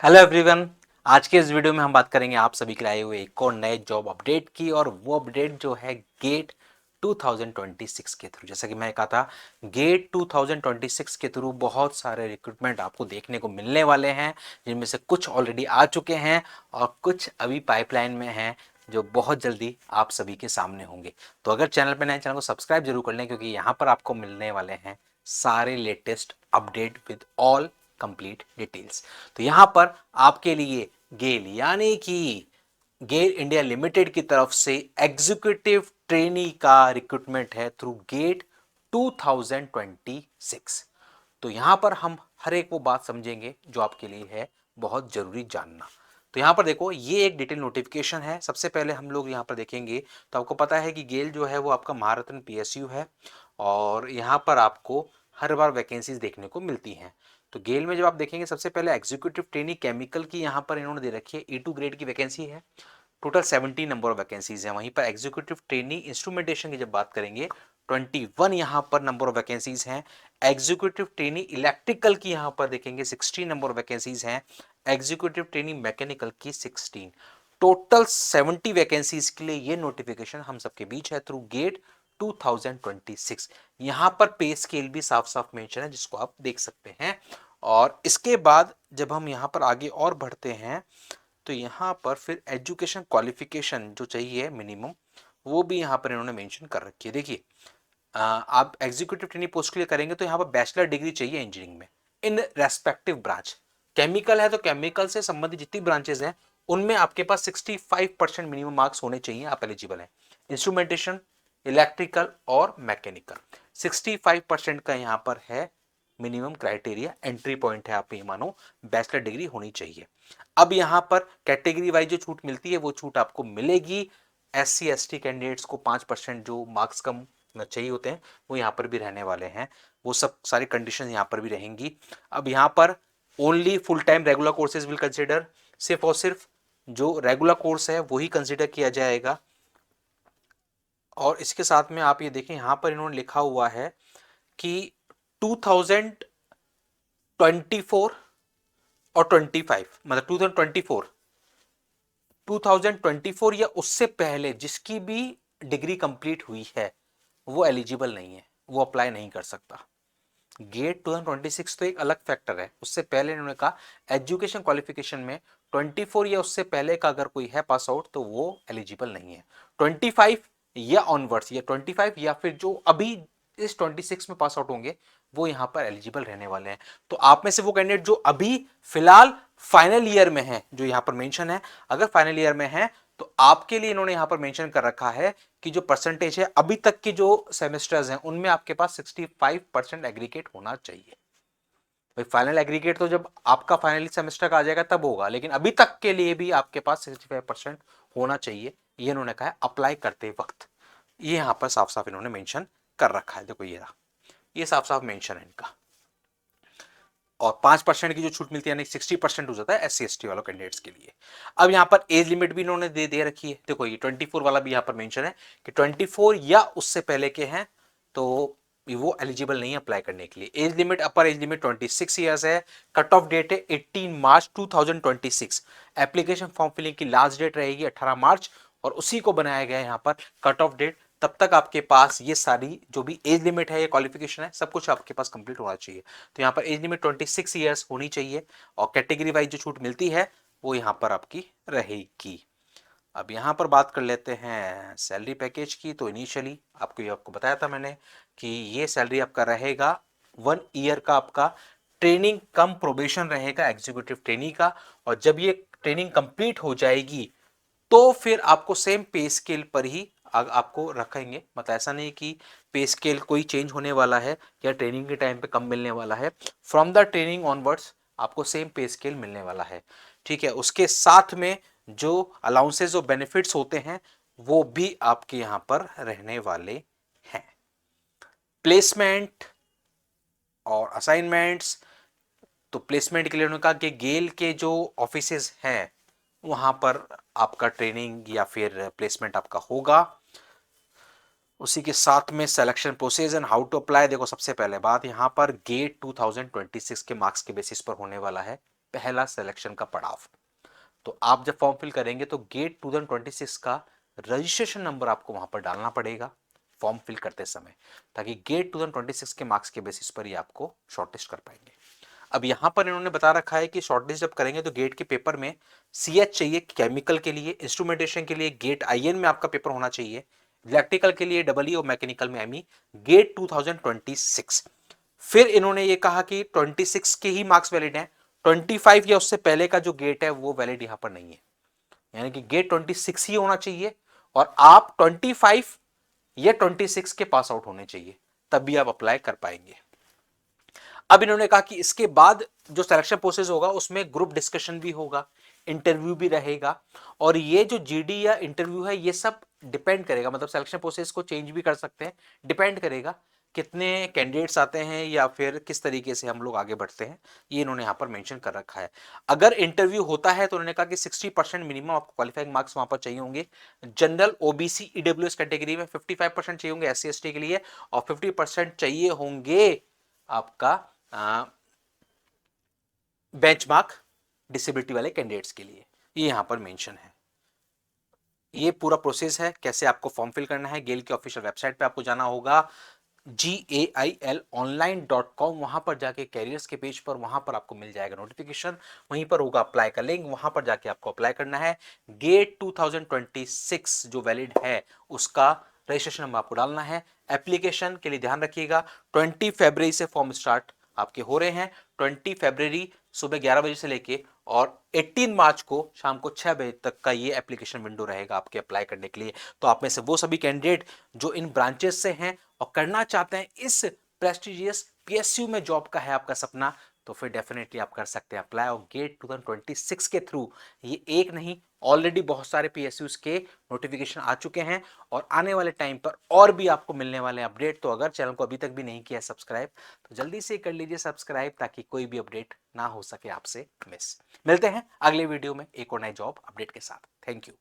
Hello everyone. आज के इस वीडियो में हम बात करेंगे आप सभी के लिए आए हुए एक और नए जॉब अपडेट की, और वो अपडेट जो है गेट 2026 के थ्रू। जैसा कि मैं कहा था, गेट 2026 के थ्रू बहुत सारे रिक्रूटमेंट आपको देखने को मिलने वाले हैं, जिनमें से कुछ ऑलरेडी आ चुके हैं और कुछ अभी पाइपलाइन में हैं, जो बहुत जल्दी आप सभी के सामने होंगे। तो अगर चैनल पर नए, चैनल को सब्सक्राइब जरूर कर लें, क्योंकि यहाँ पर आपको मिलने वाले हैं सारे latest update with all complete details. तो यहां पर आपके लिए गेल यानी कि गेल इंडिया लिमिटेड की तरफ से एग्जीक्यूटिव ट्रेनी का रिक्रूटमेंट है थ्रू गेट 2026। तो यहां पर हम हर एक वो बात समझेंगे जो आपके लिए है बहुत जरूरी जानना। तो यहां पर देखो, ये एक डिटेल नोटिफिकेशन है। सबसे पहले हम लोग यहां पर देखेंगे तो आपको पता है कि गेल जो है वो आपका महारत्न पीएसयू है, और यहां पर आपको हर बार वैकेंसीज देखने को मिलती हैं। तो गेल में जब आप देखेंगे, सबसे पहले एग्जीक्यूटिव ट्रेनी केमिकल की यहां पर इन्होंने दे रखी है, E2 ग्रेड की वैकेंसी है। टोटल 17 नंबर ऑफ वैकेंसीज है। वहीं पर एग्जीक्यूटिव ट्रेनी इंस्ट्रूमेंटेशन की जब बात करेंगे, 21 यहां पर नंबर ऑफ वैकेंसीज हैं। एग्जीक्यूटिव ट्रेनी इलेक्ट्रिकल की यहां पर देखेंगे 16 नंबर ऑफ वैकेंसीज हैं। एग्जीक्यूटिव ट्रेनी मैकेनिकल की 16। टोटल 70 वैकेंसीज के लिए ये नोटिफिकेशन हम सबके बीच है थ्रू गेट 2026। यहां पर पे स्केल भी साफ साफ मेंशन है, जिसको आप देख सकते हैं। और इसके बाद जब हम यहां पर आगे और बढ़ते हैं, तो यहां पर फिर एजुकेशन क्वालिफिकेशन जो चाहिए मिनिमम, वो भी यहां पर इन्होंने मेंशन कर रखी है। देखिए, आप एग्जीक्यूटिव ट्रेनिंग पोस्ट के लिए करेंगे तो यहाँ पर बैचलर डिग्री चाहिए इंजीनियरिंग में, इन रेस्पेक्टिव ब्रांच। केमिकल है तो केमिकल से संबंधित जितनी ब्रांचेस हैं उनमें आपके पास 65% मिनिमम मार्क्स होने चाहिए, आप एलिजिबल हैं। इंस्ट्रूमेंटेशन, इलेक्ट्रिकल और मैकेनिकल 65% का यहाँ पर है मिनिमम क्राइटेरिया, एंट्री पॉइंट है, आप ये मानो बैचलर डिग्री होनी चाहिए। अब यहाँ पर कैटेगरी वाइज जो छूट मिलती है वो छूट आपको मिलेगी। SC ST कैंडिडेट्स को 5% जो मार्क्स कम चाहिए होते हैं वो यहाँ पर भी रहने वाले हैं। वो सब सारी कंडीशन यहाँ पर भी रहेंगी। अब यहाँ पर only full time regular courses will consider, सिर्फ और सिर्फ जो रेगुलर कोर्स है वही कंसिडर किया जाएगा। और इसके साथ में आप ये देखें, यहाँ पर इन्होंने लिखा हुआ है कि 2024 और 25, मतलब 2024 या उससे पहले जिसकी भी डिग्री कंप्लीट हुई है वो एलिजिबल नहीं है, वो अप्लाई नहीं कर सकता। गेट 2026 तो एक अलग फैक्टर है। उससे पहले इन्होंने कहा एजुकेशन क्वालिफिकेशन में 24 या उससे पहले का अगर कोई है पास आउट तो वो एलिजिबल नहीं है। 25 या ऑनवर्ड्स, या 25 या फिर जो अभी इस 26 में पास आउट होंगे वो यहां पर एलिजिबल रहने वाले हैं। तो आप में से वो कैंडिडेट जो अभी फिलहाल फाइनल ईयर में है, जो यहां पर मेंशन है, अगर फाइनल ईयर में है तो आपके लिए इन्होंने यहां पर मेंशन कर रखा है कि जो परसेंटेज है अभी तक की जो सेमेस्टर्स हैं उनमें आपके पास 65% एग्रीगेट होना चाहिए। भाई फाइनल एग्रीगेट तो जब आपका फाइनल सेमेस्टर का आ जाएगा तब होगा, लेकिन अभी तक के लिए भी आपके पास 65% होना चाहिए, ये इन्होंने कहा है अप्लाई करते वक्त। ये यहां पर साफ साफ इन्होंने मेंशन कर रखा है। देखो ये साफ साफ मेंशन है इनका। और 5% की जो छूट मिलती है यानी 60% हो जाता है SC ST वालों कैंडिडेट्स के लिए। अब यहाँ पर एज लिमिट भी इन्होंने दे रखी है। देखो ये 24 वाला भी यहाँ पर मेंशन है कि 24 या उससे पहले के हैं तो वो एलिजिबल नहीं है अप्लाई करने के लिए। एज लिमिट, अपर एज लिमिट 26 ईयर्स है। कट ऑफ डेट है 18 मार्च 2026। एप्लीकेशन फॉर्म फिलिंग की लास्ट डेट रहेगी 18 मार्च, और उसी को बनाया गया है यहाँ पर कट ऑफ डेट। तब तक आपके पास ये सारी जो भी एज लिमिट है, ये क्वालिफिकेशन है, सब कुछ आपके पास कंप्लीट होना चाहिए। तो यहाँ पर एज लिमिट 26 ईयर्स होनी चाहिए, और कैटेगरी वाइज जो छूट मिलती है वो यहाँ पर आपकी रहेगी। अब यहाँ पर बात कर लेते हैं सैलरी पैकेज की। तो इनिशियली आपको बताया था मैंने कि ये सैलरी आपका रहेगा 1 ईयर का आपका ट्रेनिंग कम प्रोबेशन रहेगा एग्जीक्यूटिव ट्रेनी का। और जब ये ट्रेनिंग कंप्लीट हो जाएगी तो फिर आपको सेम पे स्केल पर ही आपको रखेंगे। मतलब ऐसा नहीं कि पे स्केल कोई चेंज होने वाला है या ट्रेनिंग के टाइम पे कम मिलने वाला है। फ्रॉम द ट्रेनिंग ऑनवर्ड्स आपको सेम पे स्केल मिलने वाला है। ठीक है, उसके साथ में जो अलाउंसेस और बेनिफिट्स होते हैं वो भी आपके यहां पर रहने वाले हैं। प्लेसमेंट और असाइनमेंट्स, तो प्लेसमेंट के लिए उन्होंने कहा कि गेल के जो ऑफिसेज हैं वहां पर आपका ट्रेनिंग या फिर प्लेसमेंट आपका होगा। उसी के साथ में selection process and how to apply. देखो सबसे पहले बात, यहां पर गेट 2026 के मार्क्स के बेसिस पर होने वाला है। पहला सिलेक्शन का पड़ाव। तो आप जब फॉर्म फिल करेंगे तो गेट 2026 का रजिस्ट्रेशन नंबर आपको वहां पर डालना पड़ेगा फॉर्म फिल करते समय, ताकि गेट 2026 के मार्क्स के बेसिस पर ही आपको शॉर्टलिस्ट कर पाएंगे। अब यहां पर इन्होंने बता रखा है कि शॉर्टलिस्ट जब करेंगे तो गेट के पेपर में सीएच चाहिए केमिकल के लिए, इंस्ट्रूमेंटेशन के लिए गेट आईएन में आपका पेपर होना चाहिए, इलेक्ट्रिकल के लिए डबल और मैकेनिकल में एमई, गेट 2026। फिर इन्होंने ये कहा कि 26 के ही मार्क्स वैलिड हैं, 25 या उससे पहले का जो गेट है वो वैलिड यहां पर नहीं है, यानी कि गेट 26 ही होना चाहिए और आप 25 या 26 के पास आउट होने चाहिए, तभी आप अप्लाई कर पाएंगे। अब इन्होंने कहा कि इसके बाद जो सिलेक्शन प्रोसेस होगा उसमें ग्रुप डिस्कशन भी होगा, इंटरव्यू भी रहेगा, और ये जो जीडी या इंटरव्यू है ये सब डिपेंड करेगा, मतलब सिलेक्शन प्रोसेस को चेंज भी कर सकते हैं, डिपेंड करेगा कितने कैंडिडेट्स आते हैं या फिर किस तरीके से हम लोग आगे बढ़ते हैं, ये इन्होंने यहां पर मेंशन कर रखा है। अगर इंटरव्यू होता है तो उन्होंने कहा कि 60% मिनिमम आपको क्वालिफाइंग मार्क्स वहां पर चाहिए होंगे, जनरल ओबीसी ईडब्ल्यूएस कैटेगरी में 55% चाहिए होंगे एससी एसटी के लिए, और 50% चाहिए होंगे आपका बेंचमार्क डिसेबिलिटी वाले कैंडिडेट्स के लिए, ये यहां पर मेंशन है। ये पूरा प्रोसेस है कैसे आपको फॉर्म फिल करना है। गेल की ऑफिशियल वेबसाइट पे आपको जाना होगा GAILonline.com, वहां पर जाके कैरियर्स के पेज पर वहां पर आपको मिल जाएगा नोटिफिकेशन, वहीं पर होगा अप्लाई का लिंक, वहां पर जाके आपको अप्लाई करना है। गेट 2026 जो वैलिड है उसका रजिस्ट्रेशन नंबर आपको डालना है। एप्लीकेशन के लिए ध्यान रखिएगा 20 फरवरी से फॉर्म स्टार्ट आपके हो रहे हैं, 20 फरवरी सुबह 11 बजे से लेके और 18 मार्च को शाम को 6 बजे तक का ये एप्लीकेशन विंडो रहेगा आपके अप्लाई करने के लिए। तो आप में से वो सभी कैंडिडेट जो इन ब्रांचेस से हैं और करना चाहते हैं इस प्रेस्टिजियस पीएसयू में जॉब का है आपका सपना, तो फिर डेफिनेटली आप कर सकते हैं अप्लाई, और गेट 2026 के थ्रू ये एक नहीं ऑलरेडी बहुत सारे पीएसयूज के नोटिफिकेशन आ चुके हैं और आने वाले टाइम पर और भी आपको मिलने वाले अपडेट। तो अगर चैनल को अभी तक भी नहीं किया सब्सक्राइब तो जल्दी से कर लीजिए सब्सक्राइब, ताकि कोई भी अपडेट ना हो सके आपसे मिस। मिलते हैं अगले वीडियो में एक और नए जॉब अपडेट के साथ। Thank you.